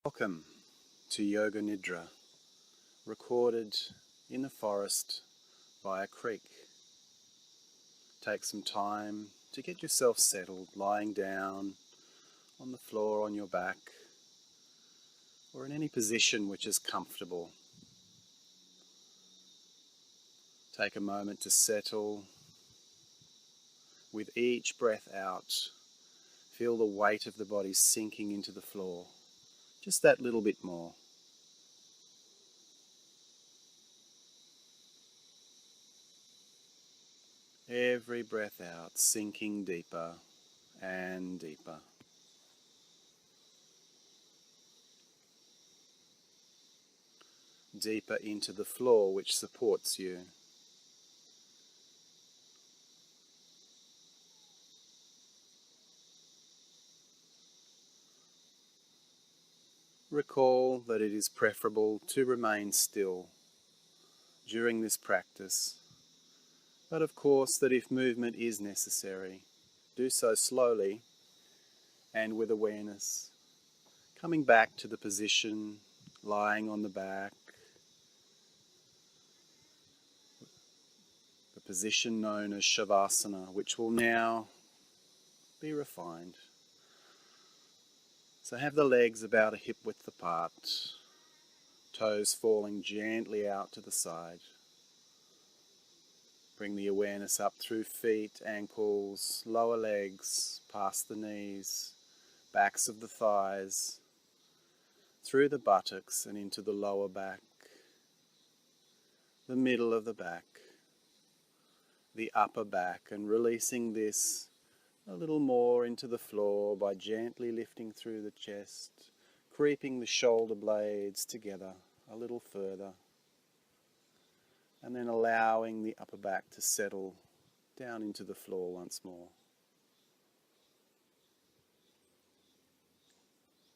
Welcome to Yoga Nidra, recorded in the forest by a creek. Take some time to get yourself settled, lying down on the floor on your back, or in any position which is comfortable. Take a moment to settle. With each breath out, feel the weight of the body sinking into the floor. Just that little bit more. Every breath out, sinking deeper and deeper. Deeper into the floor which supports you. Recall that it is preferable to remain still during this practice, but of course that if movement is necessary, do so slowly and with awareness, coming back to the position, lying on the back, the position known as Shavasana, which will now be refined. So have the legs about a hip width apart, toes falling gently out to the side. Bring the awareness up through feet, ankles, lower legs, past the knees, backs of the thighs, through the buttocks and into the lower back, the middle of the back, the upper back, and releasing this a little more into the floor by gently lifting through the chest, creeping the shoulder blades together a little further, and then allowing the upper back to settle down into the floor once more.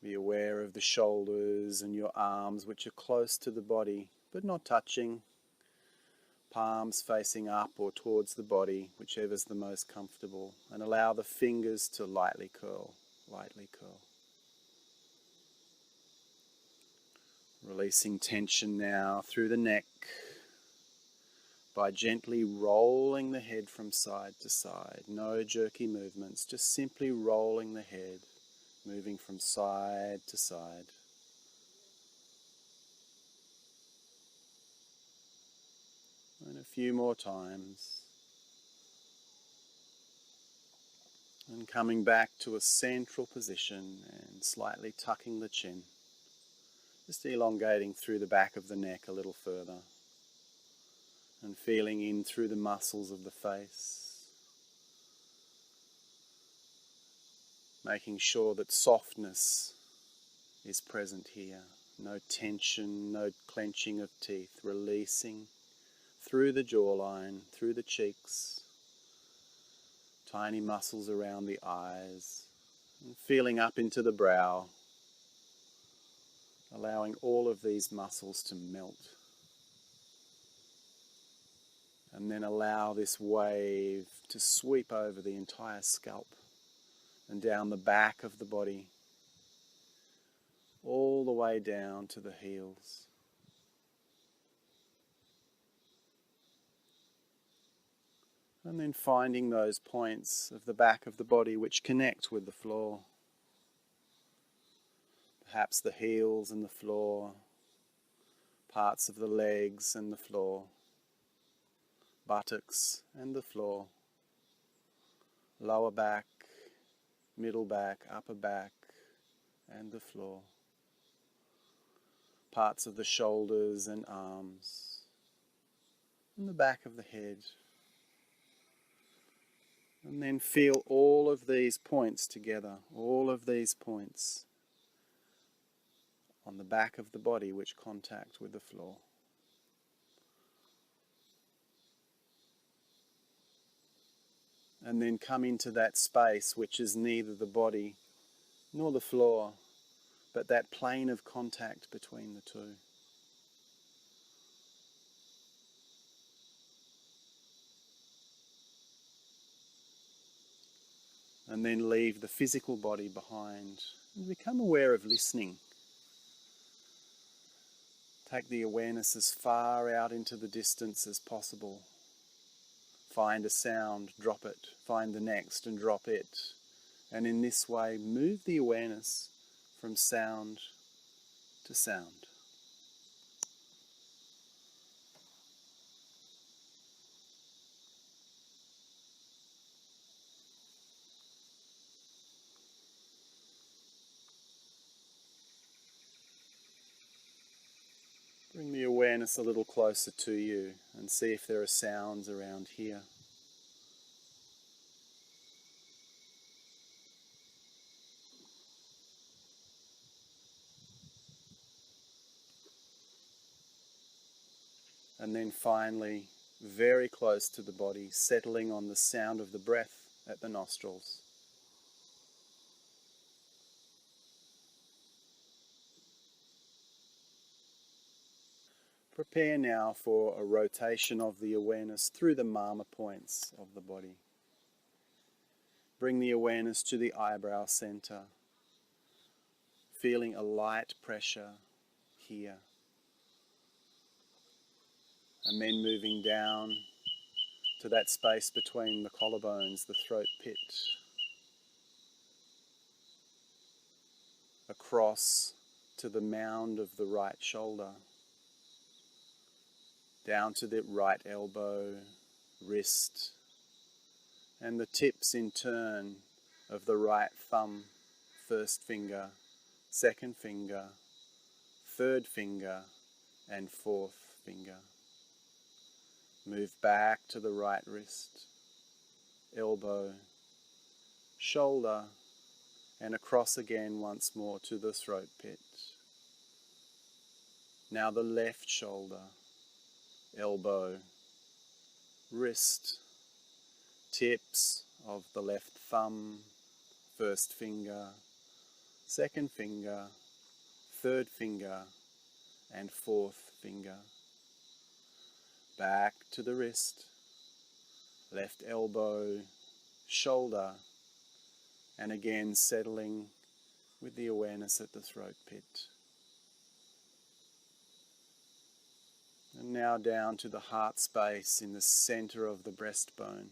Be aware of the shoulders and your arms which are close to the body but not touching. Palms facing up or towards the body, whichever's the most comfortable, and allow the fingers to lightly curl, lightly curl. Releasing tension now through the neck by gently rolling the head from side to side. No jerky movements, just simply rolling the head, moving from side to side. And a few more times. And coming back to a central position and slightly tucking the chin. Just elongating through the back of the neck a little further. And feeling in through the muscles of the face. Making sure that softness is present here. No tension, no clenching of teeth. Releasing through the jawline, through the cheeks, tiny muscles around the eyes, and feeling up into the brow, allowing all of these muscles to melt. And then allow this wave to sweep over the entire scalp and down the back of the body, all the way down to the heels. And then finding those points of the back of the body which connect with the floor. Perhaps the heels and the floor, parts of the legs and the floor, buttocks and the floor, lower back, middle back, upper back and the floor, parts of the shoulders and arms, and the back of the head. And then feel all of these points together, all of these points on the back of the body which contact with the floor. And then come into that space which is neither the body nor the floor, but that plane of contact between the two. And then leave the physical body behind and become aware of listening. Take the awareness as far out into the distance as possible. Find a sound, drop it. Find the next and drop it. And in this way, move the awareness from sound to sound. Bring the awareness a little closer to you and see if there are sounds around here. And then finally, very close to the body, settling on the sound of the breath at the nostrils. Prepare now for a rotation of the awareness through the mama points of the body. Bring the awareness to the eyebrow center, feeling a light pressure here. And then moving down to that space between the collarbones, the throat pit. Across to the mound of the right shoulder. Down to the right elbow, wrist, and the tips in turn of the right thumb, first finger, second finger, third finger, and fourth finger. Move back to the right wrist, elbow, shoulder, and across again once more to the throat pit. Now the left shoulder, elbow, wrist, tips of the left thumb, first finger, second finger, third finger, and fourth finger. Back to the wrist, left elbow, shoulder, and again settling with the awareness at the throat pit. And now down to the heart space in the center of the breastbone.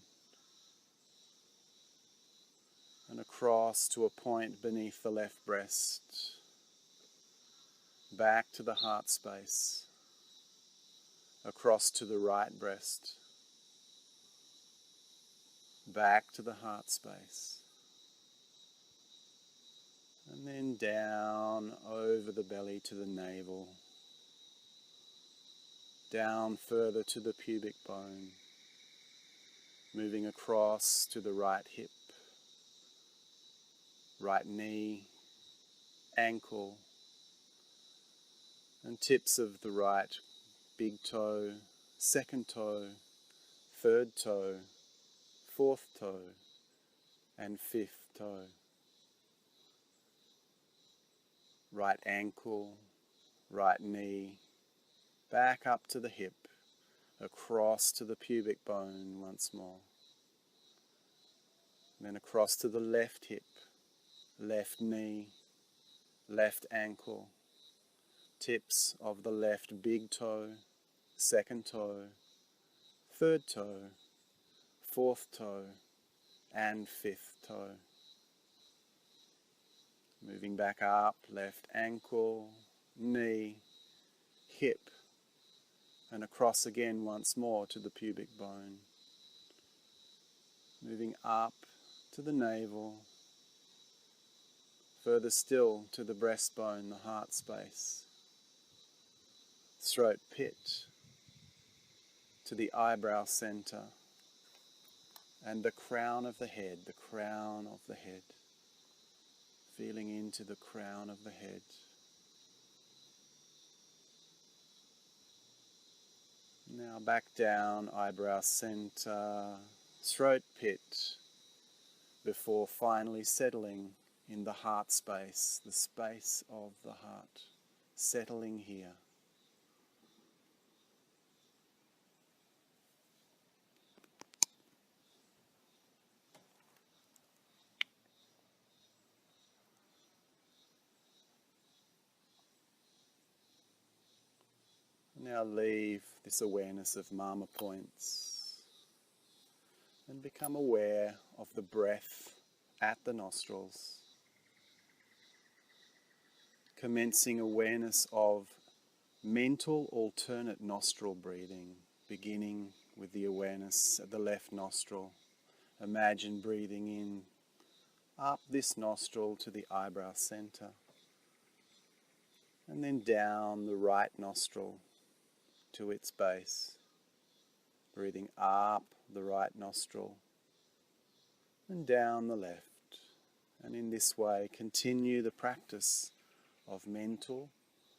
And across to a point beneath the left breast. Back to the heart space. Across to the right breast. Back to the heart space. And then down over the belly to the navel. Down further to the pubic bone. Moving across to the right hip. Right knee, ankle, and tips of the right big toe, second toe, third toe, fourth toe, and fifth toe. Right ankle, right knee, back up to the hip, across to the pubic bone once more. Then across to the left hip, left knee, left ankle, tips of the left big toe, second toe, third toe, fourth toe, and fifth toe. Moving back up, left ankle, knee, hip, and across again once more to the pubic bone. Moving up to the navel, further still to the breastbone, the heart space, throat pit, to the eyebrow center, and the crown of the head, the crown of the head. Feeling into the crown of the head. Now back down, eyebrow center, throat pit, before finally settling in the heart space, the space of the heart, settling here. Now leave this awareness of mama points and become aware of the breath at the nostrils. Commencing awareness of mental alternate nostril breathing, beginning with the awareness at the left nostril. Imagine breathing in up this nostril to the eyebrow center, and then down the right nostril to its base. Breathing up the right nostril and down the left. And in this way, continue the practice of mental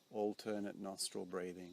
alternate nostril breathing.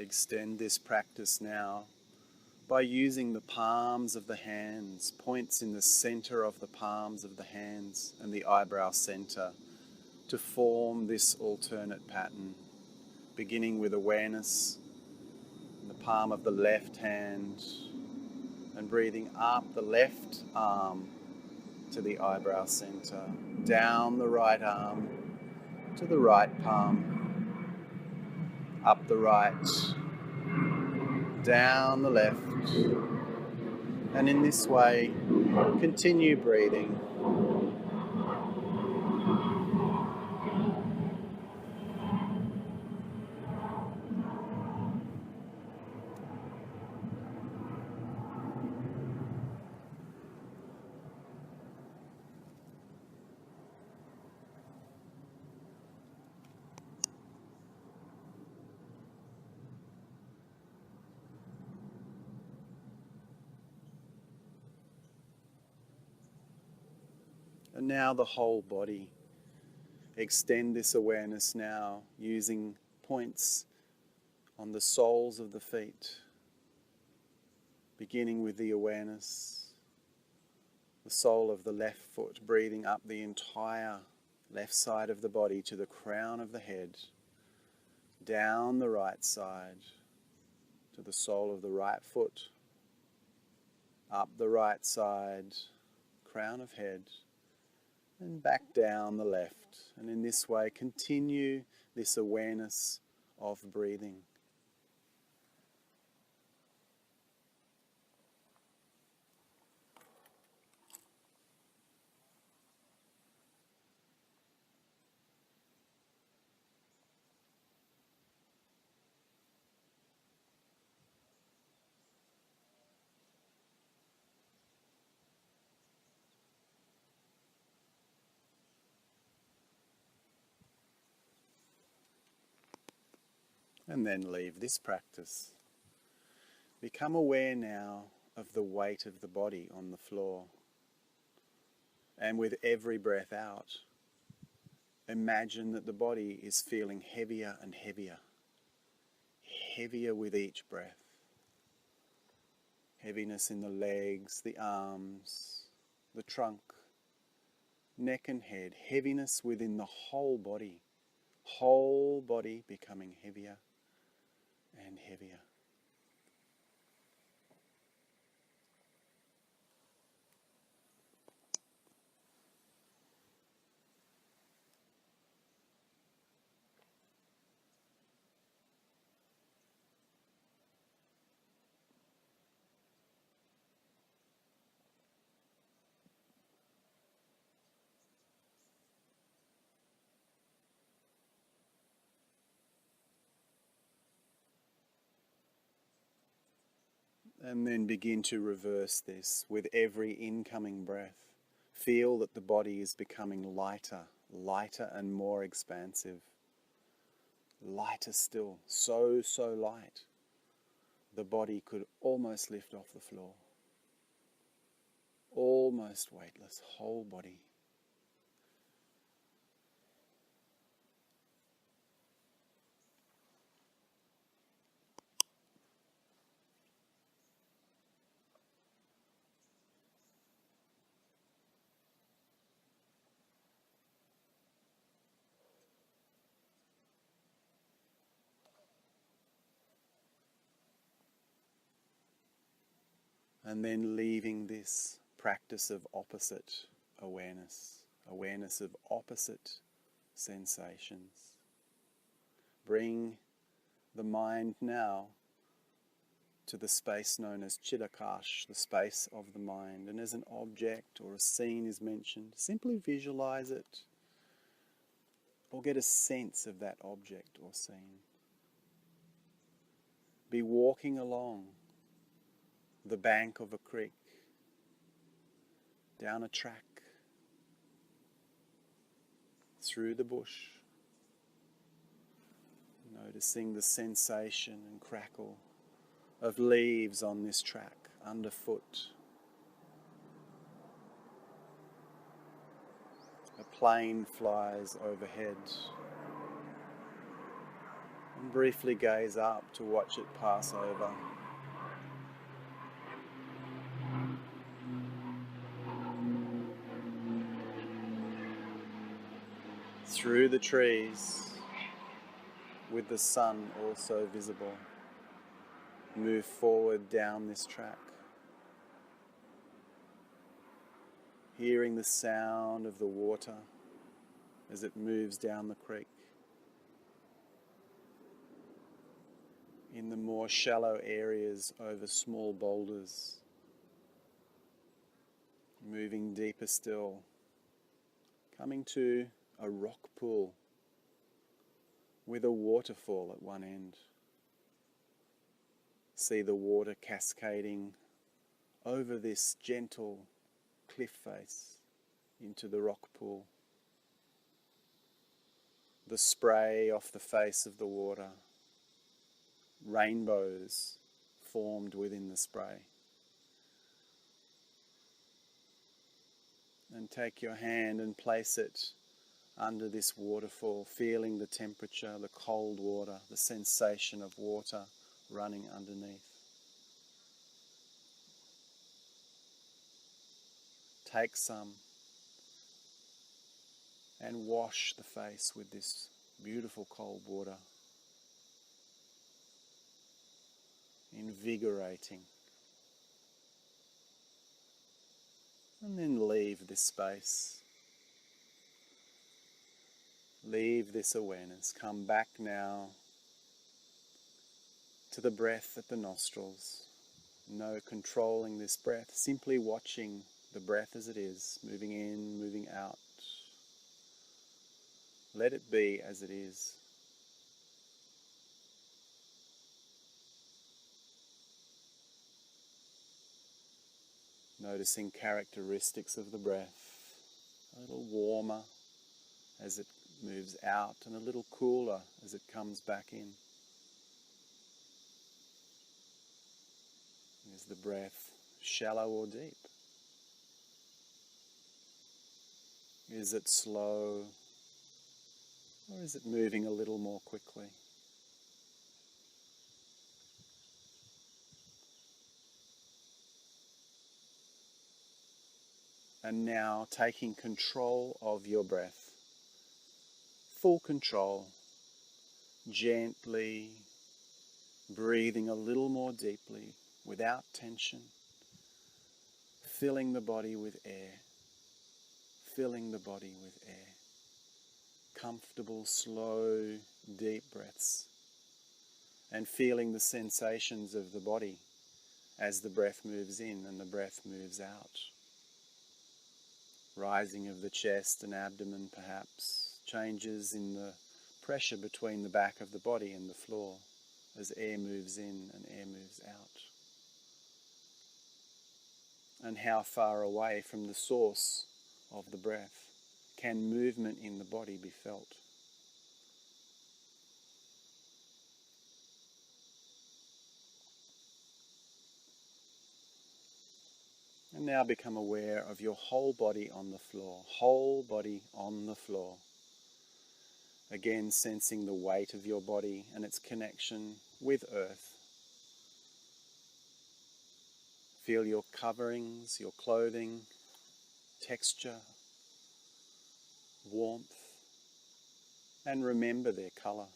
Extend this practice now by using the palms of the hands, points in the center of the palms of the hands and the eyebrow center, to form this alternate pattern, beginning with awareness in the palm of the left hand and breathing up the left arm to the eyebrow center, down the right arm to the right palm, up the right, down the left, and in this way continue breathing. And now the whole body. Extend this awareness now using points on the soles of the feet, beginning with the awareness, the sole of the left foot, breathing up the entire left side of the body to the crown of the head, down the right side to the sole of the right foot, up the right side, crown of head, and back down the left. And in this way, continue this awareness of breathing. And then leave this practice. Become aware now of the weight of the body on the floor. And with every breath out, imagine that the body is feeling heavier and heavier. Heavier with each breath. Heaviness in the legs, the arms, the trunk, neck and head. Heaviness within the whole body. Whole body becoming heavier and heavier. And then begin to reverse this with every incoming breath. Feel that the body is becoming lighter, lighter and more expansive. Lighter still, so light. The body could almost lift off the floor. All almost weightless, whole body. And then leaving this practice of opposite awareness, awareness of opposite sensations. Bring the mind now to the space known as Chidakash, the space of the mind. And as an object or a scene is mentioned, simply visualize it or get a sense of that object or scene. Be walking along the bank of a creek, down a track, through the bush, noticing the sensation and crackle of leaves on this track, underfoot. A plane flies overhead. And briefly gaze up to watch it pass over. Through the trees, with the sun also visible, move forward down this track, hearing the sound of the water as it moves down the creek. In the more shallow areas over small boulders, moving deeper still, coming to a rock pool with a waterfall at one end. See the water cascading over this gentle cliff face into the rock pool. The spray off the face of the water, rainbows formed within the spray. And take your hand and place it under this waterfall, feeling the temperature, the cold water, the sensation of water running underneath. Take some and wash the face with this beautiful cold water, invigorating. And then leave this space. Leave this awareness. Come back now to the breath at the nostrils. No controlling this breath, simply watching the breath as it is, moving in, moving out. Let it be as it is. Noticing characteristics of the breath, a little warmer as it moves out and a little cooler as it comes back in. Is the breath shallow or deep? Is it slow or is it moving a little more quickly? And now taking control of your breath. Full control, gently breathing a little more deeply without tension, filling the body with air, filling the body with air. Comfortable, slow, deep breaths, and feeling the sensations of the body as the breath moves in and the breath moves out. Rising of the chest and abdomen perhaps, changes in the pressure between the back of the body and the floor as air moves in and air moves out. And how far away from the source of the breath can movement in the body be felt? And now become aware of your whole body on the floor, whole body on the floor. Again, sensing the weight of your body and its connection with earth. Feel your coverings, your clothing, texture, warmth, and remember their colour.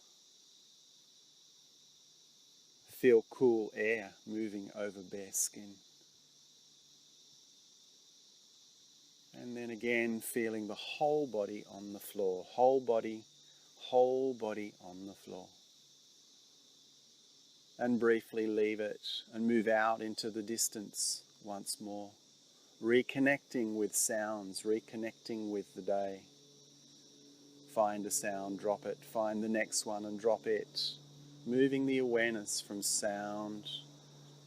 Feel cool air moving over bare skin. And then again, feeling the whole body on the floor, whole body on the floor. And briefly leave it and move out into the distance once more. Reconnecting with sounds, reconnecting with the day. Find a sound, drop it. Find the next one and drop it. Moving the awareness from sound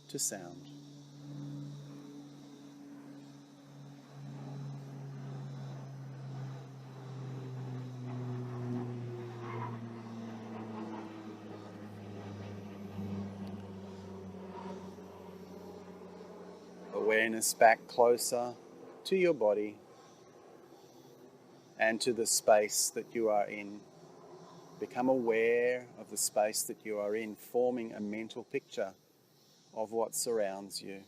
to sound. Awareness back closer to your body and to the space that you are in. Become aware of the space that you are in, forming a mental picture of what surrounds you.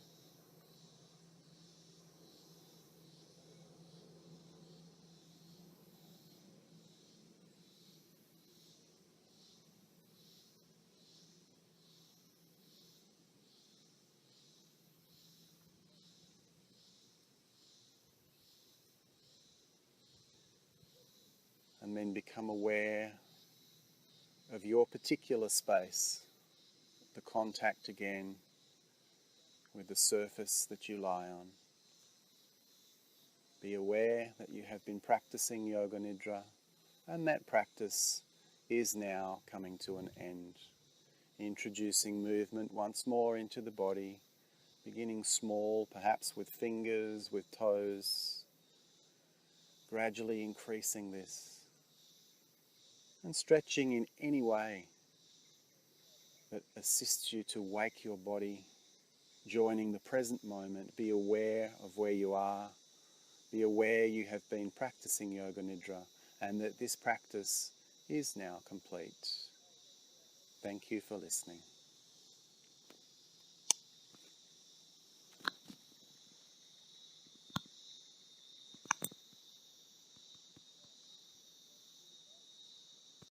And then become aware of your particular space, the contact again with the surface that you lie on. Be aware that you have been practicing Yoga Nidra, and that practice is now coming to an end. Introducing movement once more into the body, beginning small, perhaps with fingers, with toes, gradually increasing this, and stretching in any way that assists you to wake your body, joining the present moment. Be aware of where you are. Be aware you have been practicing Yoga Nidra and that this practice is now complete. Thank you for listening.